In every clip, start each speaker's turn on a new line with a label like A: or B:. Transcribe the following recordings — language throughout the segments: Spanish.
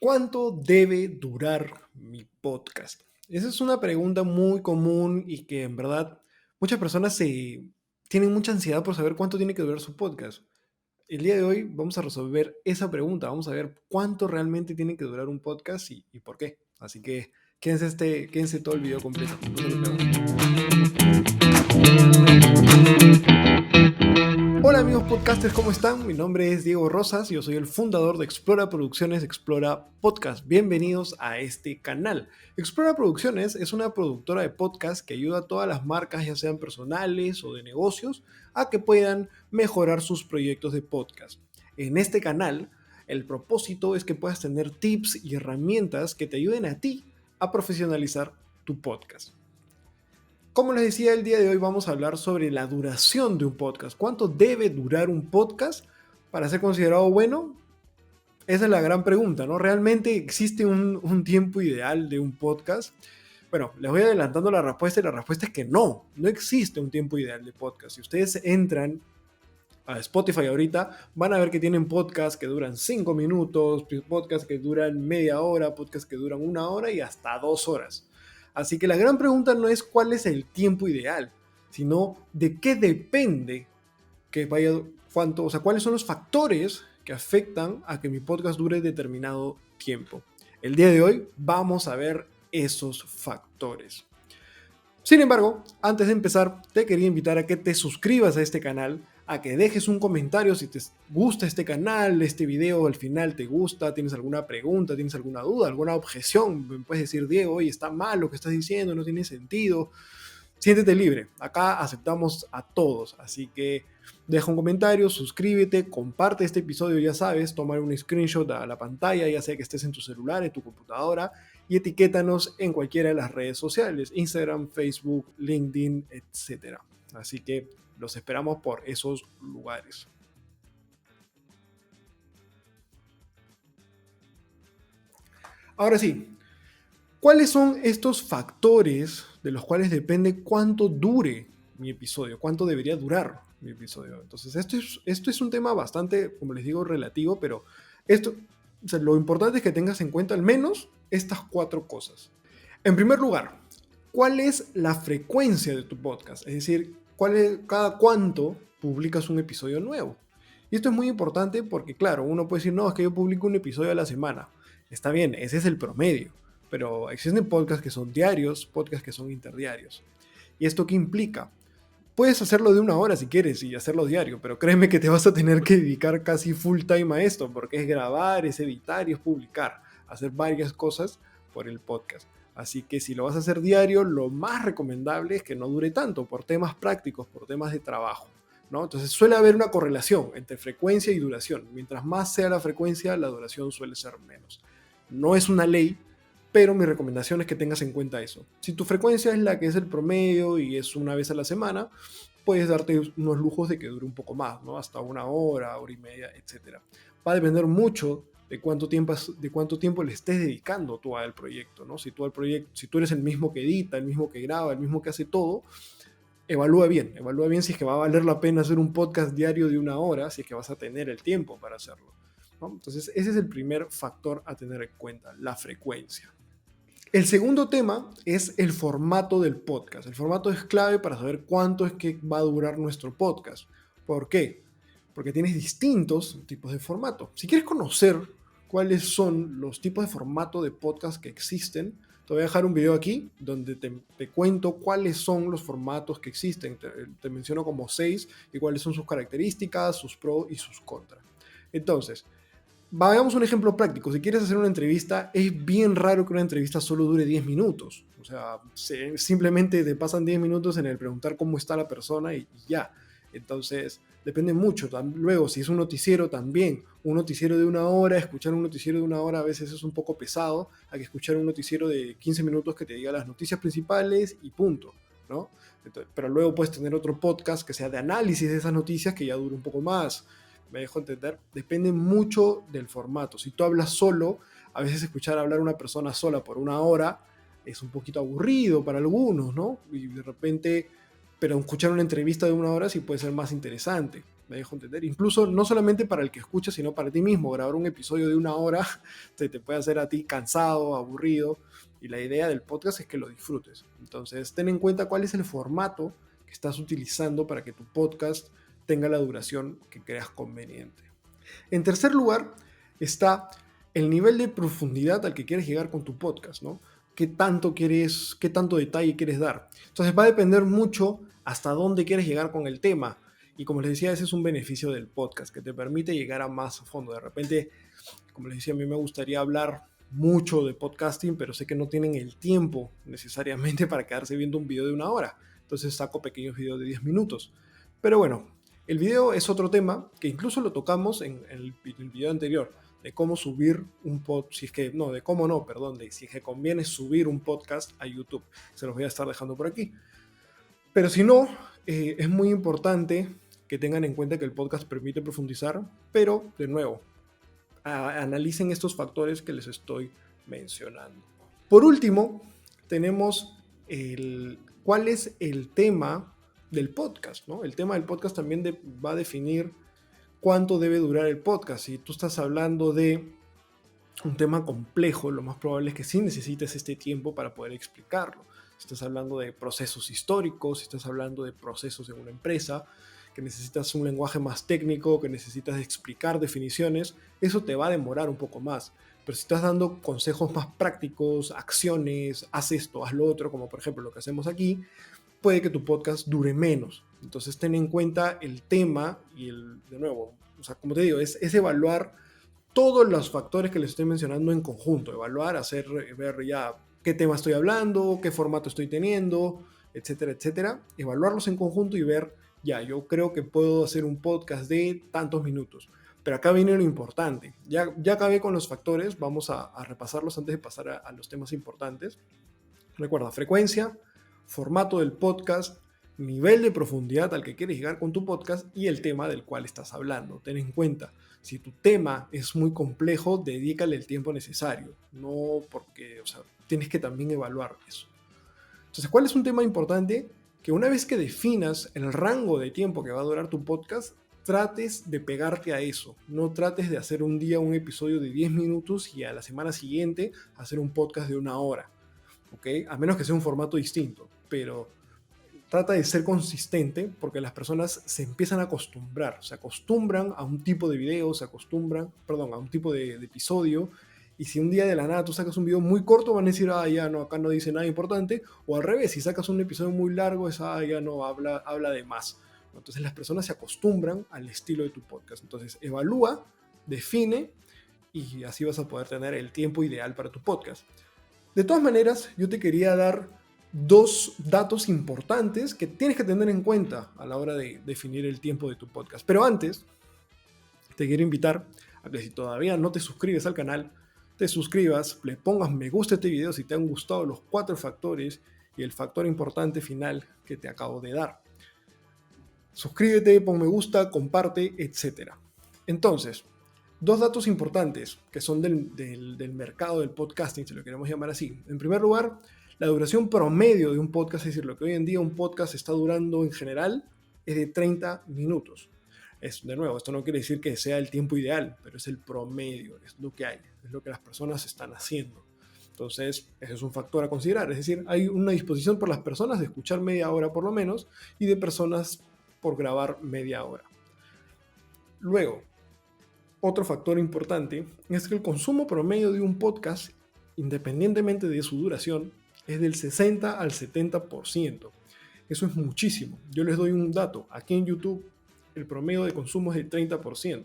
A: ¿Cuánto debe durar mi podcast? Esa es una pregunta muy común y que en verdad muchas personas tienen mucha ansiedad por saber cuánto tiene que durar su podcast. El día de hoy vamos a resolver esa pregunta, vamos a ver cuánto realmente tiene que durar un podcast y por qué. Así que quédense todo el video completo, no se lo pierdan. Hola amigos podcasters, ¿cómo están? Mi nombre es Diego Rosas y yo soy el fundador de Explora Producciones, Explora Podcast. Bienvenidos a este canal. Explora Producciones es una productora de podcast que ayuda a todas las marcas, ya sean personales o de negocios, a que puedan mejorar sus proyectos de podcast. En este canal, el propósito es que puedas tener tips y herramientas que te ayuden a ti a profesionalizar tu podcast. Como les decía, el día de hoy vamos a hablar sobre la duración de un podcast. ¿Cuánto debe durar un podcast para ser considerado bueno? Esa es la gran pregunta, ¿no? ¿Realmente existe un tiempo ideal de un podcast? Bueno, les voy adelantando la respuesta y la respuesta es que no existe un tiempo ideal de podcast. Si ustedes entran a Spotify ahorita, van a ver que tienen podcasts que duran 5 minutos, podcasts que duran media hora, podcasts que duran 1 hora y hasta 2 horas. Así que la gran pregunta no es cuál es el tiempo ideal, sino de qué depende que vaya, cuánto, o sea, cuáles son los factores que afectan a que mi podcast dure determinado tiempo. El día de hoy vamos a ver esos factores. Sin embargo, antes de empezar, te quería invitar a que te suscribas a este canal, a que dejes un comentario si te gusta este canal, este video al final te gusta, tienes alguna pregunta, tienes alguna duda, alguna objeción, me puedes decir, Diego, oye, está mal lo que estás diciendo, no tiene sentido. Siéntete libre, acá aceptamos a todos, así que deja un comentario, suscríbete, comparte este episodio, ya sabes, tomar un screenshot a la pantalla, ya sea que estés en tu celular, en tu computadora, y etiquétanos en cualquiera de las redes sociales, Instagram, Facebook, LinkedIn, etc. Así que los esperamos por esos lugares. Ahora sí, ¿cuáles son estos factores de los cuales depende cuánto dure mi episodio? ¿Cuánto debería durar mi episodio? Entonces, esto es un tema bastante, como les digo, relativo, pero o sea, lo importante es que tengas en cuenta al menos estas 4 cosas. En primer lugar, ¿cuál es la frecuencia de tu podcast? Es decir, cada cuánto publicas un episodio nuevo. Y esto es muy importante porque, claro, uno puede decir, no, es que yo publico un episodio a la semana. Está bien, ese es el promedio, pero existen podcasts que son diarios, podcasts que son interdiarios. ¿Y esto qué implica? Puedes hacerlo de 1 hora si quieres y hacerlo diario, pero créeme que te vas a tener que dedicar casi full time a esto, porque es grabar, es editar y es publicar, hacer varias cosas por el podcast. Así que si lo vas a hacer diario, lo más recomendable es que no dure tanto, por temas prácticos, por temas de trabajo, ¿no? Entonces suele haber una correlación entre frecuencia y duración. Mientras más sea la frecuencia, la duración suele ser menos. No es una ley, pero mi recomendación es que tengas en cuenta eso. Si tu frecuencia es la que es el promedio y es una vez a la semana, puedes darte unos lujos de que dure un poco más, ¿no? Hasta 1 hora, hora y media, etc. Va a depender mucho de cuánto tiempo le estés dedicando tú al proyecto, ¿no? Si tú eres el mismo que edita, el mismo que graba, el mismo que hace todo, evalúa bien si es que va a valer la pena hacer un podcast diario de 1 hora, si es que vas a tener el tiempo para hacerlo, ¿no? Entonces, ese es el primer factor a tener en cuenta, la frecuencia. El segundo tema es el formato del podcast. El formato es clave para saber cuánto es que va a durar nuestro podcast. ¿Por qué? Porque tienes distintos tipos de formato. Si quieres conocer cuáles son los tipos de formato de podcast que existen, te voy a dejar un video aquí donde te cuento cuáles son los formatos que existen. Te menciono como 6 y cuáles son sus características, sus pros y sus contras. Entonces, hagamos un ejemplo práctico. Si quieres hacer una entrevista, es bien raro que una entrevista solo dure 10 minutos. O sea, simplemente te pasan 10 minutos en el preguntar cómo está la persona y ya. Entonces, depende mucho. Luego, si es un noticiero, también. Un noticiero de 1 hora, escuchar un noticiero de 1 hora a veces es un poco pesado. Hay que escuchar un noticiero de 15 minutos que te diga las noticias principales y punto, ¿no? Entonces, pero luego puedes tener otro podcast que sea de análisis de esas noticias que ya dure un poco más. Me dejo entender, depende mucho del formato. Si tú hablas solo, a veces escuchar hablar a una persona sola por 1 hora es un poquito aburrido para algunos, ¿no? Y de repente, pero escuchar una entrevista de 1 hora sí puede ser más interesante. me dejo entender. Incluso no solamente para el que escucha, sino para ti mismo. Grabar un episodio de 1 hora se te puede hacer a ti cansado, aburrido, y la idea del podcast es que lo disfrutes. Entonces, ten en cuenta cuál es el formato que estás utilizando para que tu podcast tenga la duración que creas conveniente. En tercer lugar, está el nivel de profundidad al que quieres llegar con tu podcast, ¿no? ¿Qué tanto detalle quieres dar? Entonces va a depender mucho hasta dónde quieres llegar con el tema. Y como les decía, ese es un beneficio del podcast, que te permite llegar a más a fondo. De repente, como les decía, a mí me gustaría hablar mucho de podcasting, pero sé que no tienen el tiempo necesariamente para quedarse viendo un video de 1 hora. Entonces saco pequeños videos de 10 minutos. Pero bueno, el video es otro tema que incluso lo tocamos en el video anterior, de cómo subir un podcast, si es que conviene subir un podcast a YouTube. Se los voy a estar dejando por aquí. Pero si no, es muy importante que tengan en cuenta que el podcast permite profundizar, pero de nuevo, analicen estos factores que les estoy mencionando. Por último, tenemos cuál es el tema del podcast, ¿no? El tema del podcast también va a definir cuánto debe durar el podcast. Si tú estás hablando de un tema complejo, lo más probable es que sí necesites este tiempo para poder explicarlo. Si estás hablando de procesos históricos, si estás hablando de procesos en una empresa, que necesitas un lenguaje más técnico, que necesitas explicar definiciones, eso te va a demorar un poco más. Pero si estás dando consejos más prácticos, acciones, haz esto, haz lo otro, como por ejemplo lo que hacemos aquí, puede que tu podcast dure menos. Entonces ten en cuenta el tema y de nuevo, o sea, como te digo, es evaluar todos los factores que les estoy mencionando en conjunto, evaluar, ver ya qué tema estoy hablando, qué formato estoy teniendo, etcétera, etcétera, evaluarlos en conjunto y ver, ya, yo creo que puedo hacer un podcast de tantos minutos. Pero acá viene lo importante. Ya acabé con los factores, vamos a repasarlos antes de pasar a los temas importantes. Recuerda, frecuencia, formato del podcast, nivel de profundidad al que quieres llegar con tu podcast y el tema del cual estás hablando. Ten en cuenta, si tu tema es muy complejo, dedícale el tiempo necesario. No porque, o sea, tienes que también evaluar eso. Entonces, ¿cuál es un tema importante? Que una vez que definas el rango de tiempo que va a durar tu podcast, trates de pegarte a eso. No trates de hacer un día un episodio de 10 minutos y a la semana siguiente hacer un podcast de 1 hora. ¿Ok? A menos que sea un formato distinto. Pero trata de ser consistente porque las personas se empiezan a acostumbrar. Se acostumbran a un tipo de video, a un tipo de episodio. Y si un día de la nada tú sacas un video muy corto, van a decir, ya no, acá no dice nada importante. O al revés, si sacas un episodio muy largo, ya no habla de más. Entonces las personas se acostumbran al estilo de tu podcast. Entonces evalúa, define y así vas a poder tener el tiempo ideal para tu podcast. De todas maneras, yo te quería dar 2 datos importantes que tienes que tener en cuenta a la hora de definir el tiempo de tu podcast. Pero antes, te quiero invitar a que si todavía no te suscribes al canal, te suscribas, le pongas me gusta a este video si te han gustado los 4 factores y el factor importante final que te acabo de dar. Suscríbete, pon me gusta, comparte, etc. Entonces, 2 datos importantes que son del mercado del podcasting, si lo queremos llamar así. En primer lugar, la duración promedio de un podcast, es decir, lo que hoy en día un podcast está durando en general, es de 30 minutos. De nuevo, esto no quiere decir que sea el tiempo ideal, pero es el promedio, es lo que hay, es lo que las personas están haciendo. Entonces, ese es un factor a considerar. Es decir, hay una disposición por las personas de escuchar media hora por lo menos y de personas por grabar media hora. Luego, otro factor importante es que el consumo promedio de un podcast, independientemente de su duración, es del 60 al 70%. Eso es muchísimo. Yo les doy un dato. Aquí en YouTube el promedio de consumo es del 30%.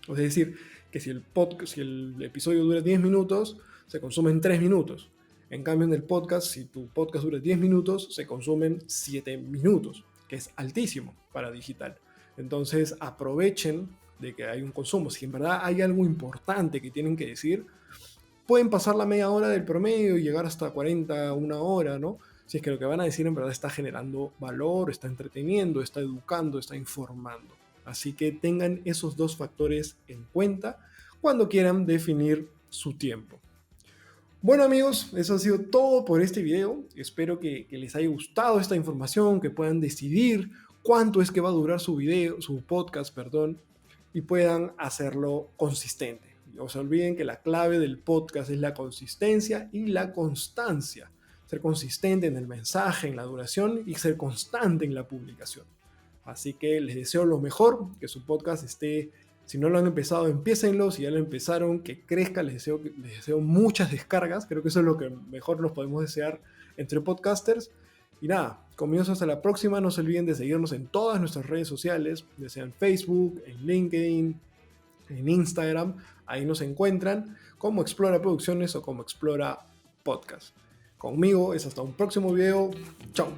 A: Es decir, que si el episodio dura 10 minutos, se consumen 3 minutos. En cambio, en el podcast, si tu podcast dura 10 minutos, se consumen 7 minutos, que es altísimo para digital. Entonces, aprovechen de que hay un consumo. Si en verdad hay algo importante que tienen que decir, pueden pasar la media hora del promedio y llegar hasta 40, 1 hora, ¿no? Si es que lo que van a decir en verdad está generando valor, está entreteniendo, está educando, está informando. Así que tengan esos 2 factores en cuenta cuando quieran definir su tiempo. Bueno amigos, eso ha sido todo por este video. Espero que les haya gustado esta información, que puedan decidir cuánto es que va a durar su video, su podcast, perdón, y puedan hacerlo consistente. No se olviden que la clave del podcast es la consistencia y la constancia. Ser consistente en el mensaje, en la duración y ser constante en la publicación. Así que les deseo lo mejor, que su podcast esté, si no lo han empezado, empiecenlo, si ya lo empezaron, que crezca, les deseo muchas descargas, creo que eso es lo que mejor nos podemos desear entre podcasters. Y nada, comienzo hasta la próxima, no se olviden de seguirnos en todas nuestras redes sociales, ya sea en Facebook, en LinkedIn, en Instagram, ahí nos encuentran como Explora Producciones o como Explora Podcast. Conmigo es hasta un próximo video, chao.